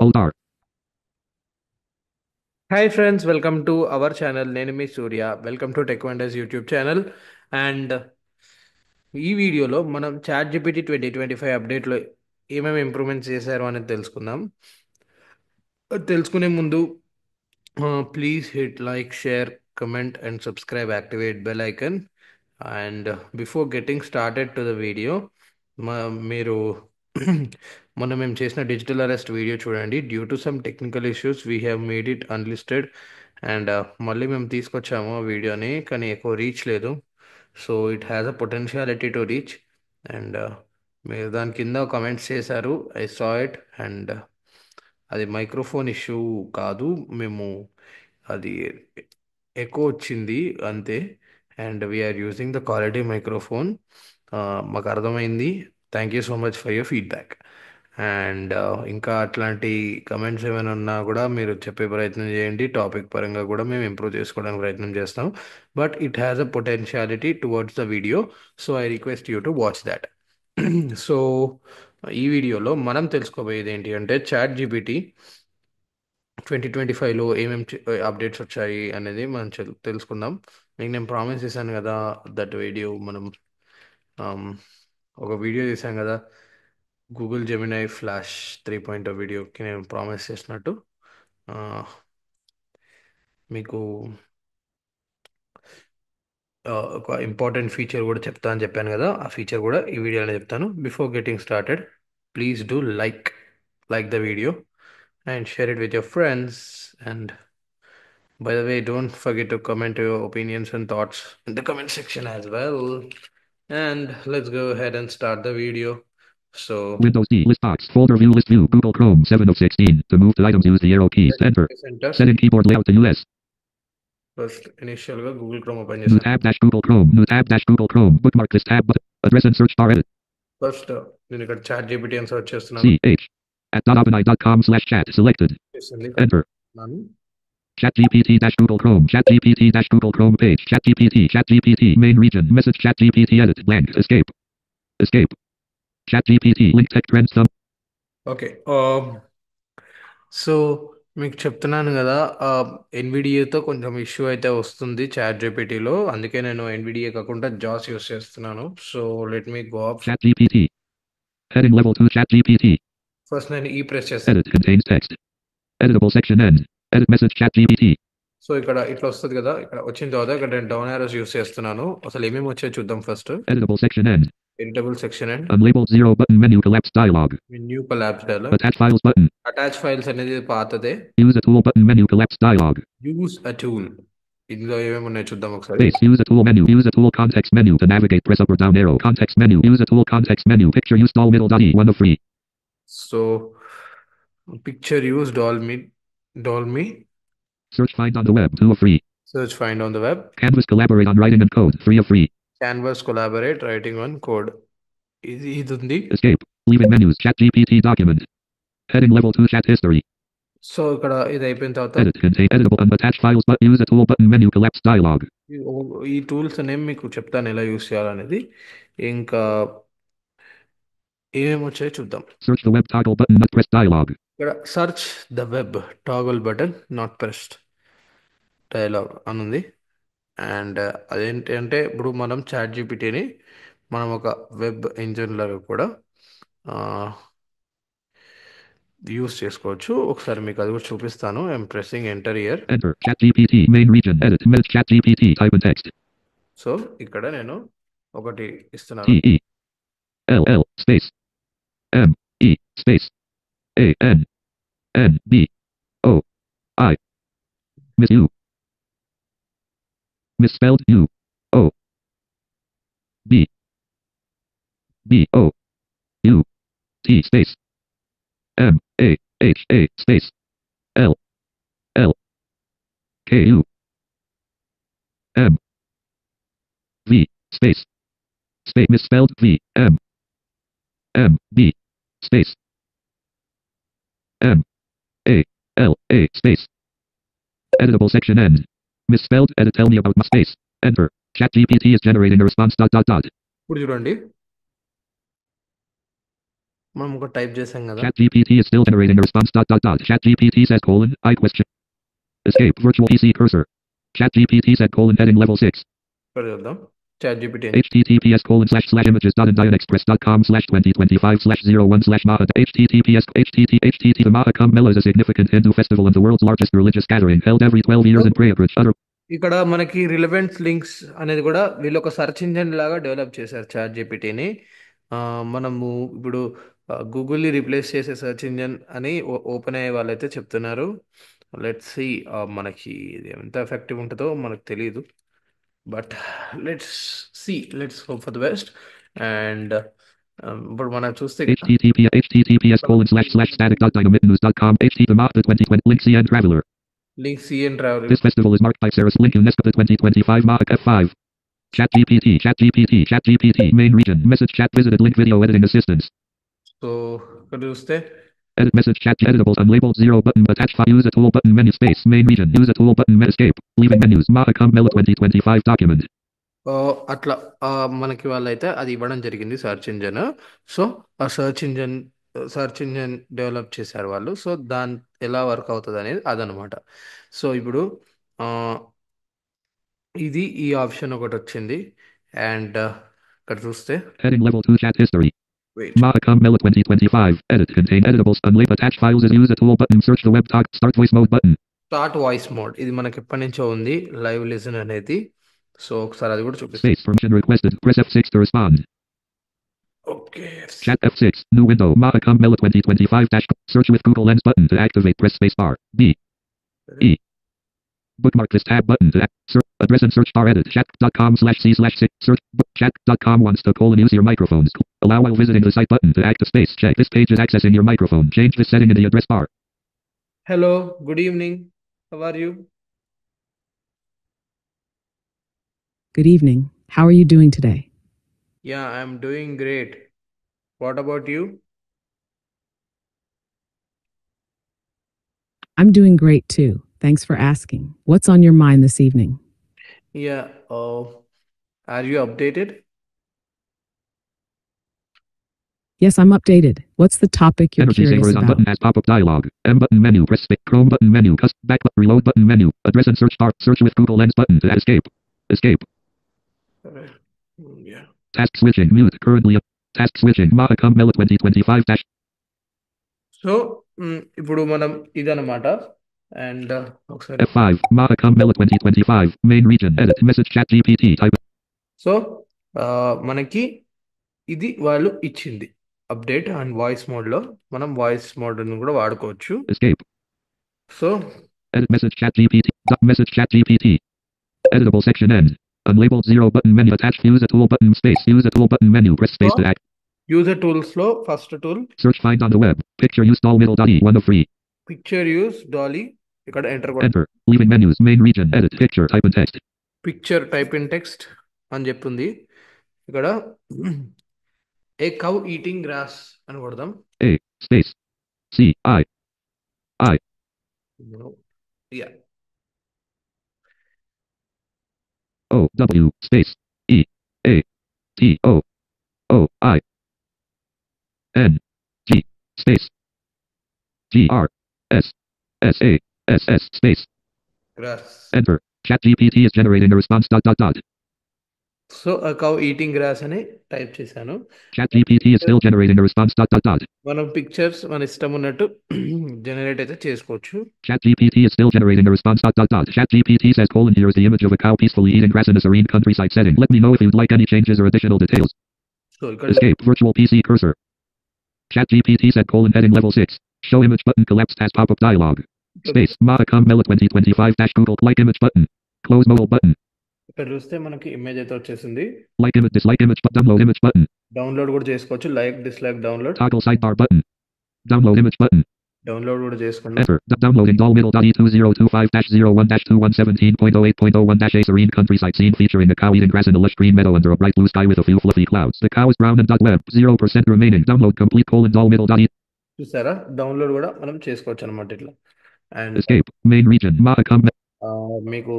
hold R. Hi friends, welcome to our channel. నేను మీ Surya. Welcome to tech wonders YouTube channel. And ఈ వీడియోలో మనం చాట్ జీపీటీ 2025 అప్డేట్లో ఏమేమి ఇంప్రూవ్మెంట్స్ చేశారు అనేది తెలుసుకుందాం. తెలుసుకునే ముందు please hit like, share, comment and subscribe, activate bell icon. And before getting started to the video, మీరు మొన్న మేము చేసిన డిజిటల్ అరెస్ట్ వీడియో చూడండి. Due to some technical issues we have made it unlisted. And మళ్ళీ మేము తీసుకొచ్చాము ఆ వీడియోని, కానీ ఎక్కువ రీచ్ లేదు. So it has a potentiality to reach. And మీరు దాని కింద కమెంట్స్ చేశారు, ఐ సా ఇట్. అండ్ అది మైక్రోఫోన్ ఇష్యూ కాదు, మేము అది ఎకో వచ్చింది అంతే. And we're using the quality microphone. మాకు అర్థమైంది. Thank you so much for your feedback. And ఇంకా అట్లాంటి కమెంట్స్ ఏమైనా ఉన్నా కూడా మీరు చెప్పే ప్రయత్నం చేయండి. టాపిక్ పరంగా కూడా మేము ఇంప్రూవ్ చేసుకోవడానికి ప్రయత్నం చేస్తాం. But it has a potentiality towards the video, so I request you to watch that. So ఈ వీడియోలో మనం తెలుసుకోబోయేది ఏంటి అంటే, చాట్ జీపీటీ 2025లో ఏమేమి అప్డేట్స్ వచ్చాయి అనేది మనం తెలుసుకుందాం. మీకు నేను ప్రామిస్ చేశాను కదా, దట్ వీడియో మనం um, ఒక వీడియో చేశాం కదా, గూగుల్ జెమినై ఫ్లాష్ 3.0 వీడియోకి నేను ప్రామిస్ చేసినట్టు ఆ, మీకు ఒక ఇంపార్టెంట్ ఫీచర్ కూడా చెప్తా అని చెప్పాను కదా, ఆ ఫీచర్ కూడా ఈ వీడియోలో చెప్తాను. Before getting started, please do like the video and share it with your friends. And by the way, don't forget to comment your opinions and thoughts in the comment section as well. And let's go ahead and start the video. So, Windows D. List box. Folder view. List view. Google Chrome. 7 of 16. To move to items, use the arrow keys. Enter. press enter. Setting keyboard layout to US. First, initial ga Google Chrome open New చేశాను. tab dash Google Chrome. New tab dash Google Chrome. Bookmark this tab button. Address and search bar edit. First, నేను ఇక్కడ chat GPT అని search చేస్తున్నాను. CH. At .openai.com/chat. Selected. చేసింది Enter. నాను. ChatGPT dash Google Chrome. ChatGPT dash Google Chrome page. ChatGPT. Main region. Message ChatGPT edit. Blank. Escape. Escape. ChatGPT. Link text trends thumb. Okay. So మీకు చెప్తున్నాను కదా, ఎన్విడిఏతో కొంచెం issue అయితే వస్తుంది chat జీపీటీలో. అందుకే నేను ఎన్విడిఏ కాకుండా జాస్ యూస్ చేస్తున్నాను. So let me go up. ChatGPT. Heading level 2 ChatGPT. First నేను ఈ ప్రెస్ చేస్తాను. Edit contains text. Editable section end. Edit message ChatGPT. So ఇక్కడ ఇట్లా వస్తుంది కదా, ఇక్కడ వచ్చిన తర్వాత ఇక్కడ నేను డౌన్ యారోస్ యూస్ చేస్తున్నాను. అసలు ఏమేమి వచ్చాయో చూద్దాం. First Editable section end. Editable section and Unlabeled 0 button menu collapse dialog. New collapse dialogue. Attach files button. Attach files అనేది పాతదే. Use a tool button menu collapse dialog. Use a tool. ఇందులో ఏమేమి ఉన్నాయో చూద్దాం ఒకసారి. Space. Use a tool menu. Use a tool context menu to navigate. Press up or down arrow. Context menu. Use a tool context menu. Picture use doll middle dot e 1 of 3. So picture use డాల్ మీ Search find on the web 2 of 3. search find on the web. Canvas collaborate on writing and code 3 of 3. Canvas collaborate writing on code. ఇది ఉంది. Escape. Leaving menus. ChatGPT document. Heading level 2 chat history. So ఇక్కడ ఇది అయిపోయిన తర్వాత Edit contain editable unattached files but use a tool button menu collapse dialog. ఈ tools అనేవి మీకు చెప్తాను ఎలా యూస్ చేయాలనేది. ఇంకా ఏమేమి వచ్చాయో చూద్దాం. Search the web toggle button not press dialog. ఇక్కడ search the web toggle button not pressed dialogue అని ఉంది. అండ్ అదేంటి అంటే, ఇప్పుడు మనం చాట్ జీపీటీని మనం ఒక వెబ్ ఇంజిన్ లాగా కూడా యూస్ చేసుకోవచ్చు. ఒకసారి మీకు అది కూడా చూపిస్తాను. I'm pressing enter year. Enter. ChatGPT main region. Edit. Message ChatGPT type in text. So ఇక్కడ నేను ఒకటి ఇస్తున్నాను. T E L L space M E space A N N B O I. Miss U. Misspelled U O B B O U T space M A H A space L L K U M V space misspelled V M M B space M A L A space. Editable section end. Misspelled. Edit. Tell me about my space. Enter. ChatGPT is generating a response. Dot dot dot. ఇప్పుడు చూడండి, మనం ఒక type చేసాం కదా. ChatGPT is still generating a response. ChatGPT says colon I question. Escape virtual PC cursor. ChatGPT said colon heading level 6. ఇక్కడ చూద్దాం chat GPT https colon slash slash images dot indionexpress.com slash 2025 slash 01 slash maha https htt the Maha Kumbh Mela is a significant Hindu festival and the world's largest religious gathering held every 12 years in Prayagraj. ఇక్కడ మనకి relevant links అనేది కూడా వీళ్ళు ఒక search engine లాగా develop చేశారు chat జీపీటీని. మనము ఇప్పుడు గూగుల్ని రీప్లేస్ చేసే సెర్చ్ ఇంజిన్ అని ఓపెన్ అయ్యే వాళ్ళైతే చెప్తున్నారు. లెట్స్ సి మనకి ఇది ఎంత ఎఫెక్టివ్ ఉంటుందో మనకు తెలియదు. But let's hope for the best. And ఇప్పుడు మనం చూస్తే https colon slash slash static dot dynamitnews.com the Maha 2020 link CN Traveler. Link C N travel. This festival is marked by Sarah's link UNESCO the 2025 Maha F5. ChatGPT main region message chat visited link video editing assistance. So ఇక్కడ చూస్తే Edit message chat editables unlabeled 0 button attach file use a tool button menu space main region use a tool button escape leaving menus Maha Kumbh Mela 2025 document. అట్లా మనకి వాళ్ళైతే అది ఇవ్వడం జరిగింది search engine. So ఆ search engine develop చేశారు వాళ్ళు. So దాని ఎలా వర్క్ అవుతుంది అనేది అదనమాట. సో ఇప్పుడు ఆ, ఇది ఈ ఆప్షన్ ఒకటి వచ్చింది. అండ్ ఇక్కడ చూస్తే Heading level 2 chat history. Wait Maha Kumbh Mela 2025 edit contain editables unlabeled attach files is use a tool button search the web talk start voice mode button. Start voice mode ఇది మనకి ఎప్పటి నుంచో ఉంది live listen అనేది. So ఒకసారి అది కూడా చూపిస్తాను. Space permission requested press F6 to respond. Okay Chat F6 new window Maha Kumbh Mela 2025 dash search with Google Lens button to activate press space bar B E bookmark this tab button to address and search bar edit chat.com slash c slash 6 search chat.com wants to use your microphones allow while visiting the site button to active space check this page is accessing your microphone change this setting in the address bar. Hello good evening, how are you? Good evening. How are you doing today? Yeah, I'm doing great. What about you? I'm doing great too. Thanks for asking. What's on your mind this evening? Yeah, are you updated? Yes, I'm updated. What's the topic you're Energy saver curious is on about? button as pop-up dialog. M button menu press space Chrome button menu back reload button menu address and search bar search with Google Lens button to escape Yeah. task switching mute currently task switching Maha Kumbh Mela 2025 dash. So ఇప్పుడు మనం ఇదన్నమాట. And ఒకసారి F5 Maha Kumbh Mela 2025 main region edit message chat GPT type. So మనకి ఇది వాళ్ళు ఇచ్చింది update. And voice మోడ్లో మనం వాయిస్ మోడ్ని కూడా వాడుకోవచ్చు. Escape. So Edit message chat GPT. Message chat GPT. Editable section end. Unlabeled 0 button menu attached use a tool button space use a tool button menu press space to act. User టూల్స్లో first tool Search find on the web. Picture use doll middle dot E 1 of 3. Picture use Dolly. ఇక్కడ enter Enter. Leaving menus main region edit picture type in text. Picture type in text అని చెప్తుంది. ఇక్కడ ఏ cow eating grass అని కొడదాం. A space C I Yeah. O W space E A T O O I N G space G R S S A S S space. Grass. Enter. ChatGPT is generating a response dot. So a cow eating grass అని type చేశాను. ChatGPT is still generating a response dot. మనం pictures మన ఇష్టం ఉన్నట్టు generate అయితే చేసుకోవచ్చు. ChatGPT is still generating a response dot. ChatGPT says colon here is the image of a cow peacefully eating grass in a serene countryside setting. Let me know if you'd like any changes or additional details. So ఇక్కడ Escape virtual PC cursor. ChatGPT said colon heading level 6. Show image button collapsed as pop-up dialog. Space Maha Kumbh Mela 2025 dash Google like image button. Close mobile button. ఇక్కడ చూస్తే మనకి image అయితే వచ్చేసింది. Like image dislike image but download image button. Download కూడా చేసుకోవచ్చు. Like dislike download. Toggle sidebar button. Download image button. Download కూడా చేసుకున్నాం. Enter. Downloading doll middle dot E2025-01-2117.08.01 a serene countryside scene featuring a cow eating grass in a lush green meadow under a bright blue sky with a few fluffy clouds. The cow is brown and .web. 0% remaining. Download complete colon doll middle dot E. చూసారా, download కూడా మనం చేసుకోవచ్చు అనమాట ఇట్లా. And Escape. Main region. Maha Kumbh. మీకు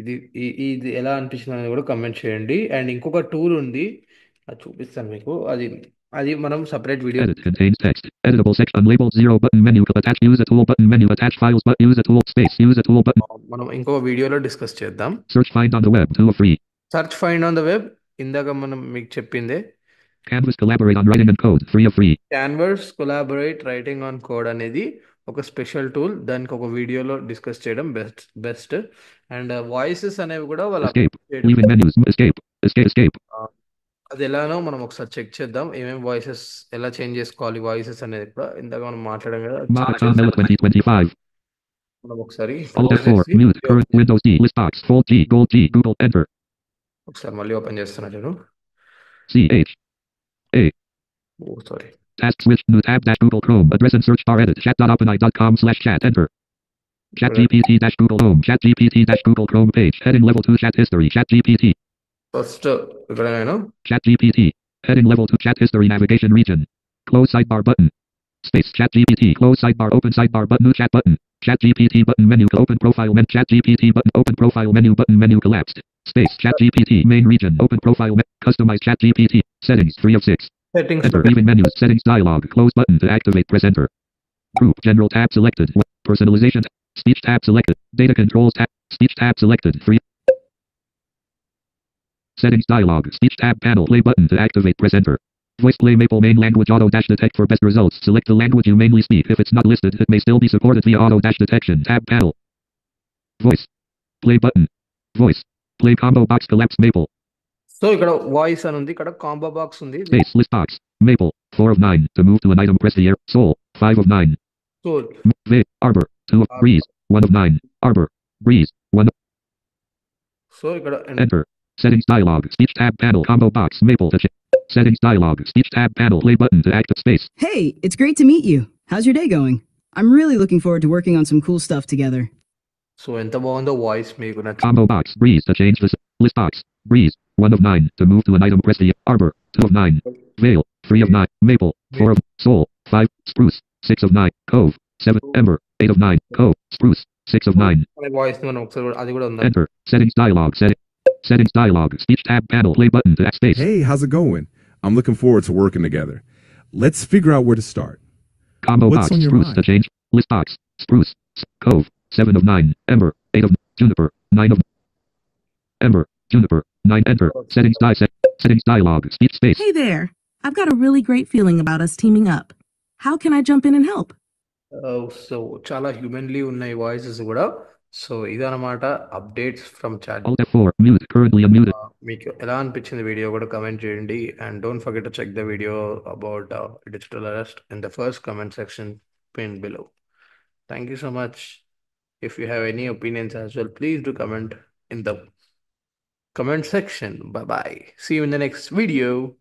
ఇది ఎలా అనిపించింది అనేది కూడా కమెంట్ చేయండి. అండ్ ఇంకొక టూల్ ఉంది, అది చూపిస్తాను మీకు. అది అది మనం separate video. Edit contains text. Editable section. Unlabeled 0 button menu. Attach use a tool button menu. Attach files but use a tool space. Use a tool button. మనం ఇంకో వీడియోలో డిస్కస్ చేద్దాం. Search find on the web. Tool free. Search find on the web ఇందాక మనం మీకు చెప్పిందే. Canvas collaborate on writing and code. Free of free. Canvas collaborate writing on code అనేది ఒక స్పెషల్ టూల్. దానికి ఒక వీడియోలో డిస్కస్ చేయడం బెస్ట్. అండ్ వాయిసెస్ అనేవి కూడా వాళ్ళు Escape. upload చేయడం. Leaving menus. Escape. Escape. అది ఎలానో మనం ఒకసారి చెక్ చేద్దాం. ఏమేమి వాయిసెస్ ఎలా చేంజ్ చేసుకోవాలి వాయిసెస్ అనేది కూడా ఇందాక మనం మాట్లాడాం కదా. Mapacom Mela 2025. మనం ఒకసారి Alt F4. Mute. Current Windows D. List box. Fold G. Gold G. Google. Enter. ఒకసారి మళ్ళీ ఓపెన్ చేస్తున్నా నేను. C H A. Oh sorry. Task switch. New tab dash Google Chrome. Address and search bar edit. Chat.openai.com/chat. Enter. Chat GPT dash Google Home. Chat GPT dash Google Chrome page. Heading level 2 chat history. Chat GPT. First ఇక్కడ నేను Chat GPT. Heading level 2 chat history navigation region. Close sidebar button. Space. Chat GPT. Close sidebar. Open sidebar button. New chat button. Chat GPT button menu. Open profile menu. Chat GPT button. Open profile menu button menu collapsed. Space. Chat GPT main region. Open profile menu. Customize Chat GPT. Settings 3 of 6. Settings Enter. Leaving menus. Settings dialog. Close button to activate. Press enter. Group. General tab selected. Personalization. Speech tab selected. Data controls tab. Speech tab selected. Free. Settings dialog. Speech tab panel. Play button to activate. Press enter. Voice play Maple main language auto dash detect for best results. Select the language you mainly speak. If it's not listed, it may still be supported via auto dash detection. Tab panel. Voice. Play button. Voice. Play combo box collapse Maple. So ఇక్కడ voice అని ఉంది, ఇక్కడ combo box ఉంది. Space. List box. Maple. 4 of 9. To move to an item, press the air. Soul. 5 of 9. So Arbor. 2 of breeze. 1 of 9. Arbor. Breeze. 1 of so ఇక్కడ enter. Settings dialog. Speech tab panel. Combo box. Maple to settings dialog. Speech tab panel. Play button to active space. Hey, it's great to meet you. How's your day going? I'm really looking forward to working on some cool stuff together. So ఎంత బాగుందో voice మీకు నచ్చింది. Combo box. Breeze to change this. List box. Breeze. 1 of 9. To move to an item, press the arbor. 2 of 9. Vale. 3 of 9. Maple. 4 of soul. 5. Spruce. 6 of 9. Cove. 7. Ember. 8 of 9. Cove. Spruce. 6 of 9. అనే voice మనం ఒకసారి అది కూడా ఉందా? Enter. Settings dialog. Settings dialog. Speech tab panel. Play button to add space. Hey, how's it going? I'm looking forward to working together. Let's figure out where to start. Combo What's box. on your Spruce mind? to change. List box. Spruce. Cove. 7 of 9. Ember. 8 of juniper. 9 of ember. Juniper. 9. Enter. Settings dialog. Speech space. Hey there. I've got a really great feeling about us teaming up. How can I jump in and help? So చాలా humanly ఉన్నాయి voices కూడా. So ఇదన్నమాట updates from chat. Alt F4. Mute. Currently unmuted. మీకు ఎలా అనిపించింది video కూడా comment చేయండి. And don't forget to check the video about digital arrest in the first comment section pin below. Thank you so much. If you have any opinions as well, please do comment in the comment section. Bye bye. See you in the next video.